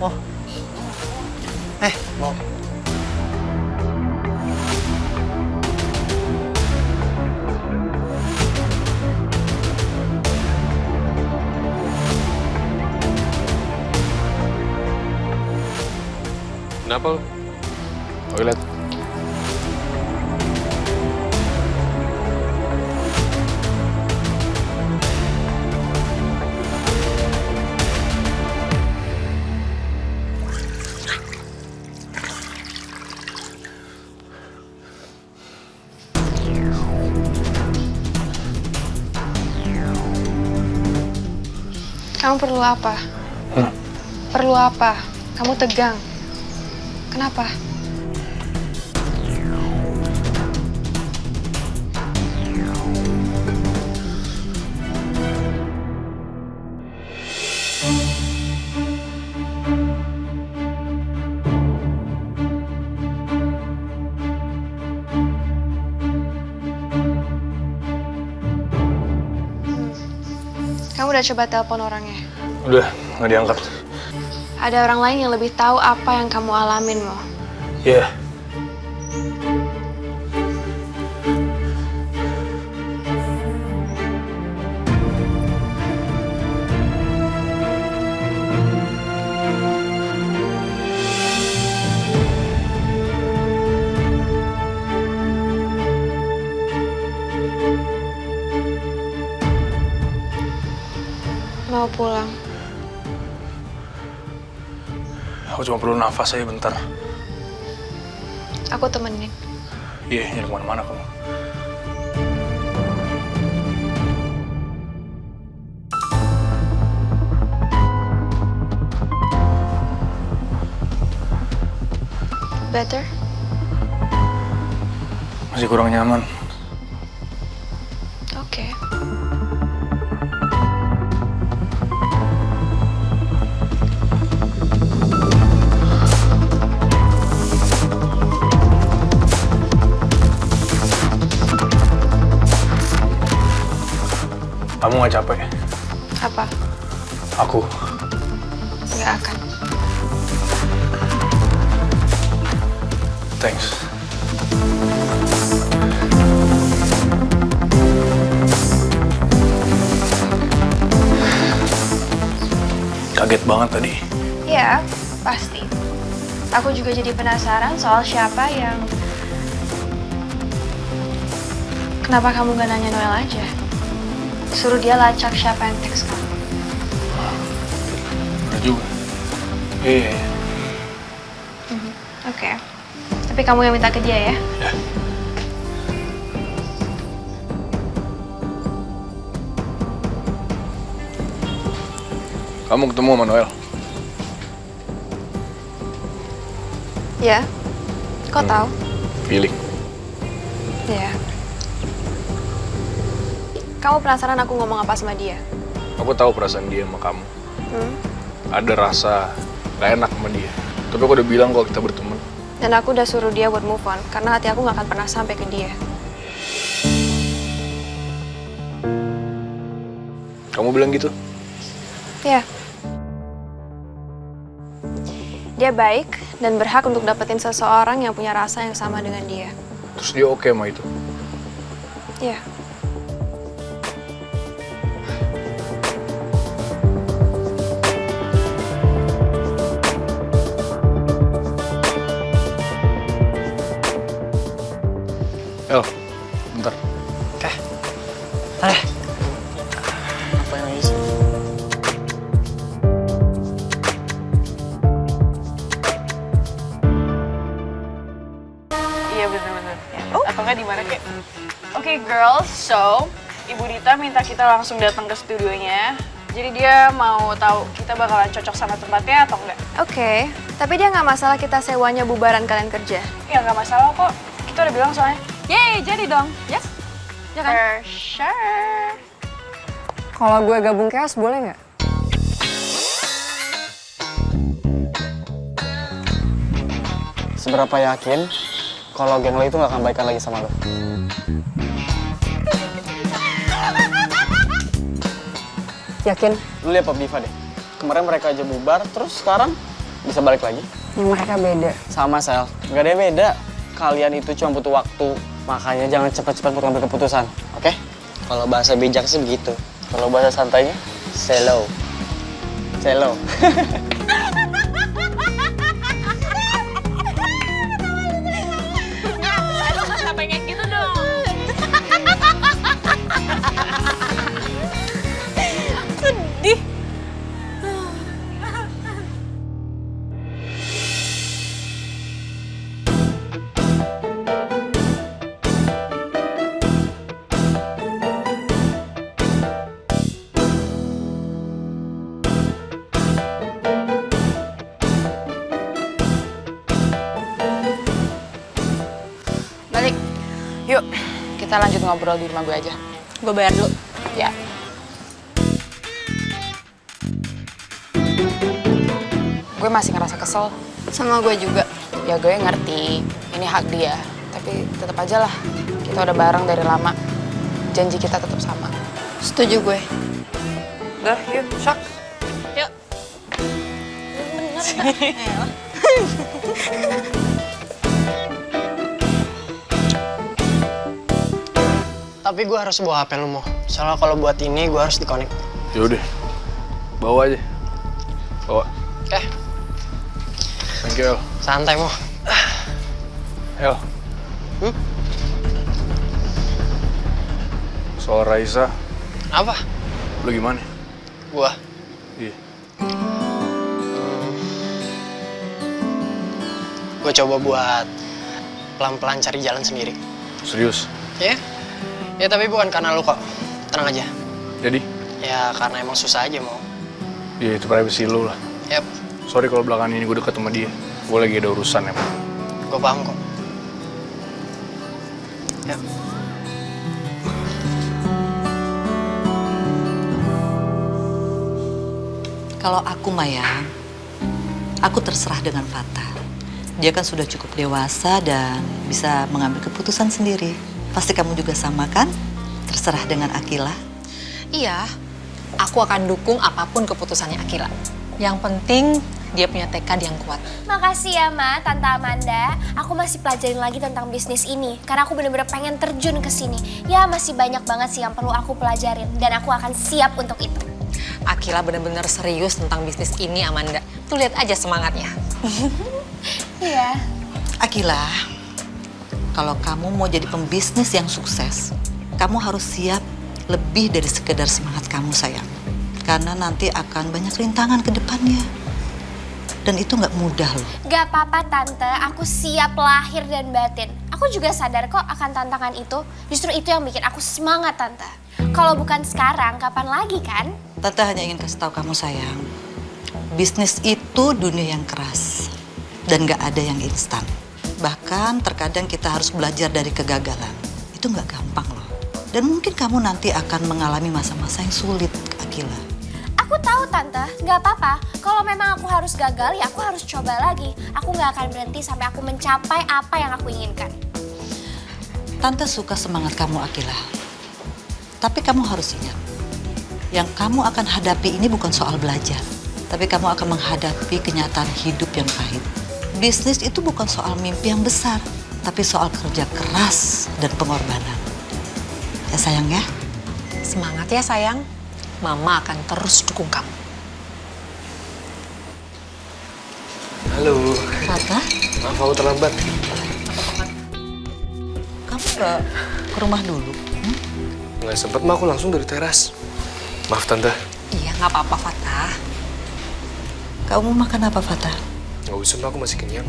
Oh. Mau. Kenapa lu? Toilet. Kamu perlu apa? Perlu apa? Kamu tegang. Kenapa? Kamu udah coba telepon orangnya? Udah, nggak diangkat. Ada orang lain yang lebih tahu apa yang kamu alamin, Mo. Iya. Mau pulang. Aku cuma perlu nafas aja bentar. Aku temenin. Iya, jangan kemana-mana kamu. Better? Masih kurang nyaman. Oke. Kamu nggak capek? Apa? Aku. Nggak akan. Thanks. Kaget banget tadi. Iya, pasti. Aku juga jadi penasaran soal siapa yang... Kenapa kamu gak nanya Noel aja? Suruh dia lacak siapa yang teks kamu. Bener juga. Iya. Oke. Tapi kamu yang minta ke dia ya? Ya. Kamu ketemu sama Noel? Ya. Kok tahu? Feeling. Ya. Kamu penasaran aku ngomong apa sama dia? Aku tahu perasaan dia sama kamu. Hmm? Ada rasa gak enak sama dia. Tapi aku udah bilang kalau kita berteman. Dan aku udah suruh dia buat move on, karena hati aku gak akan pernah sampai ke dia. Kamu bilang gitu? Ya. Dia baik dan berhak untuk dapetin seseorang yang punya rasa yang sama dengan dia. Terus dia oke sama itu? Ya. El, bentar. Oke. Apa yang lagi sih? Iya bener-bener. Atau nggak di mana kayak? Oke girls, so Ibu Dita minta kita langsung datang ke studionya. Jadi dia mau tahu kita bakalan cocok sama tempatnya atau enggak? Oke. Tapi dia nggak masalah kita sewanya bubaran kalian kerja. Ya nggak masalah kok. Kita udah bilang soalnya. Yeay, jadi dong. Yes? Ya kan? For sure. Kalau gue gabung chaos boleh nggak? Seberapa yakin kalau geng lo itu gak akan baikan lagi sama lo? Yakin? Lu lihat Pop Diva deh. Kemarin mereka aja bubar, terus sekarang bisa balik lagi. Yang mereka beda. Sama Sel, nggak ada yang beda. Kalian itu cuma butuh waktu, makanya jangan cepat-cepat buat ngambil keputusan, oke? Kalau bahasa bijak sih begitu. Kalau bahasa santainya, slow. Slow. Sampai kayak gitu dong. Sedih. Balik. Yuk, kita lanjut ngobrol di rumah gue aja. Gue bayar dulu. Ya. Gue masih ngerasa kesel. Sama gue juga. Ya gue ngerti, ini hak dia. Tapi tetap aja lah, kita udah bareng dari lama. Janji kita tetap sama. Setuju gue. Udah, yuk, shock. Yuk. Tapi gue harus bawa HP lu, Mo. Soalnya kalau buat ini gue harus di-connect. Yaudah, bawa aja. Bawa. Oke, Thank you, El. santai, Mo. El. Soal Raisa, Apa? lu gimana? Gua. Iya. Gue coba buat pelan-pelan cari jalan sendiri. Serius? Ya? Ya tapi bukan karena lu kok. Tenang aja. Jadi? Ya karena emang susah aja, Mo. Ya itu privacy lu lah. Yap, Sorry kalau belakangan ini gue deket sama dia. Gue lagi ada urusan emang. gue paham kok. Yap. Kalau aku Maya, aku terserah dengan Fatah. Dia kan sudah cukup dewasa dan bisa mengambil keputusan sendiri. Pasti kamu juga sama kan? Terserah dengan Akila. Iya, aku akan dukung apapun keputusannya Akila. Yang penting dia punya tekad yang kuat. Makasih ya, Ma, Tante Amanda. Aku masih pelajarin lagi tentang bisnis ini. Karena aku bener-bener pengen terjun ke sini. Ya, masih banyak banget sih yang perlu aku pelajarin. Dan aku akan siap untuk itu. Akila benar-benar serius tentang bisnis ini, Amanda. Tuh lihat aja semangatnya. Iya. Akila, kalau kamu mau jadi pembisnis yang sukses, kamu harus siap lebih dari sekedar semangat kamu, sayang. Karena nanti akan banyak rintangan ke depannya. Dan itu nggak mudah loh. Gak apa-apa, Tante. Aku siap lahir dan batin. Aku juga sadar kok akan tantangan itu. Justru itu yang bikin aku semangat, Tante. Kalau bukan sekarang, kapan lagi kan? Tante hanya ingin kasih tahu kamu, sayang. Bisnis itu dunia yang keras. Dan nggak ada yang instan. Bahkan terkadang kita harus belajar dari kegagalan. Itu nggak gampang loh. Dan mungkin kamu nanti akan mengalami masa-masa yang sulit, Akila. Aku tahu, Tante. Gak apa-apa. Kalau memang aku harus gagal, ya aku harus coba lagi. Aku gak akan berhenti sampai aku mencapai apa yang aku inginkan. Tante suka semangat kamu, Akila. Tapi kamu harus ingat, yang kamu akan hadapi ini bukan soal belajar. Tapi kamu akan menghadapi kenyataan hidup yang pahit. Bisnis itu bukan soal mimpi yang besar, tapi soal kerja keras dan pengorbanan. Ya sayang ya? Semangat ya sayang. Mama akan terus dukung kamu. Halo. Fatah, Maaf aku terlambat. kamu nggak ke rumah dulu? Nggak sempet mah, aku langsung dari teras. Maaf Tante. Iya, nggak apa-apa Fatah. Kamu makan apa, Fatah? Nggak usah, aku masih kenyang.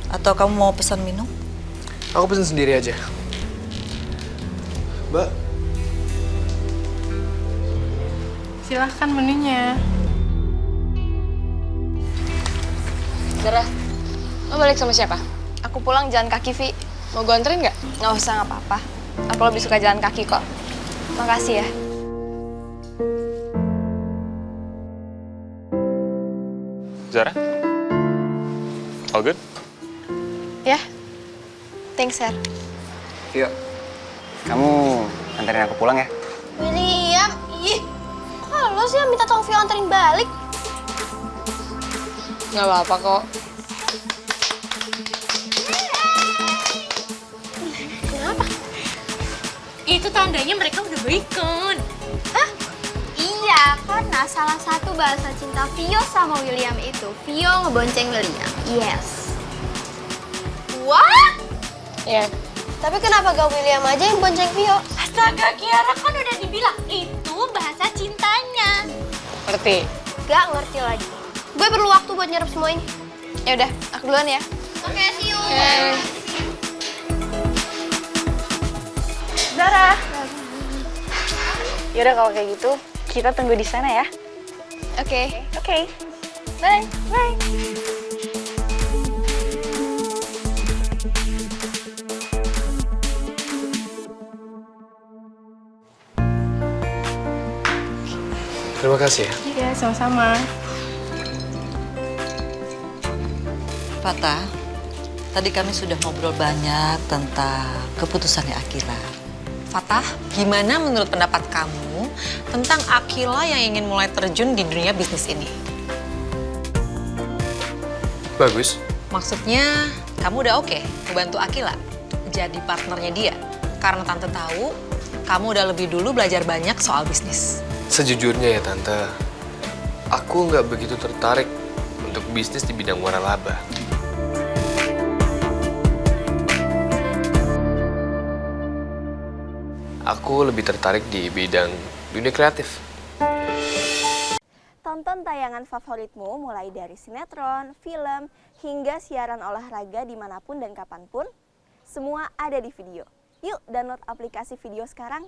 Atau kamu mau pesan minum? Aku pesen sendiri aja. Mbak. Silahkan menunya. Zara, lo balik sama siapa? Aku pulang jalan kaki, Vi. Mau gue anterin nggak? Nggak usah, nggak apa-apa. Aku lebih suka jalan kaki kok. Makasih ya. Zara? All good? Ya. Thanks, Sir. Yuk, kamu anterin aku pulang ya. William, ih. Kok lo sih yang minta tolong Vio anterin balik? Nggak apa-apa kok. Itu tandanya mereka udah baikan. Hah? Iya, karena salah satu bahasa cinta Vio sama William itu, Vio ngebonceng William. Yes. What? Ya, Tapi kenapa gak William aja yang bonceng Vio? Astaga, Kiara kan udah dibilang itu bahasa cintanya. ngerti. Gak ngerti lagi. Gue perlu waktu buat nyerap semua ini. Ya udah, aku duluan ya. Oke, see you. Zara. Yaudah kalau kayak gitu, kita tunggu di sana ya. Oke. Oke. Bye. Bye. Terima kasih ya. Iya, sama-sama. Fatah, tadi kami sudah ngobrol banyak tentang keputusannya Akila. Fatah, gimana menurut pendapat kamu tentang Akila yang ingin mulai terjun di dunia bisnis ini? Bagus. Maksudnya, kamu udah oke membantu Akila jadi partnernya dia? Karena Tante tahu, kamu udah lebih dulu belajar banyak soal bisnis. Sejujurnya ya Tante, aku nggak begitu tertarik untuk bisnis di bidang waralaba. Aku lebih tertarik di bidang dunia kreatif. Tonton tayangan favoritmu mulai dari sinetron, film, hingga siaran olahraga dimanapun dan kapanpun. Semua ada di video. Yuk download aplikasi video sekarang.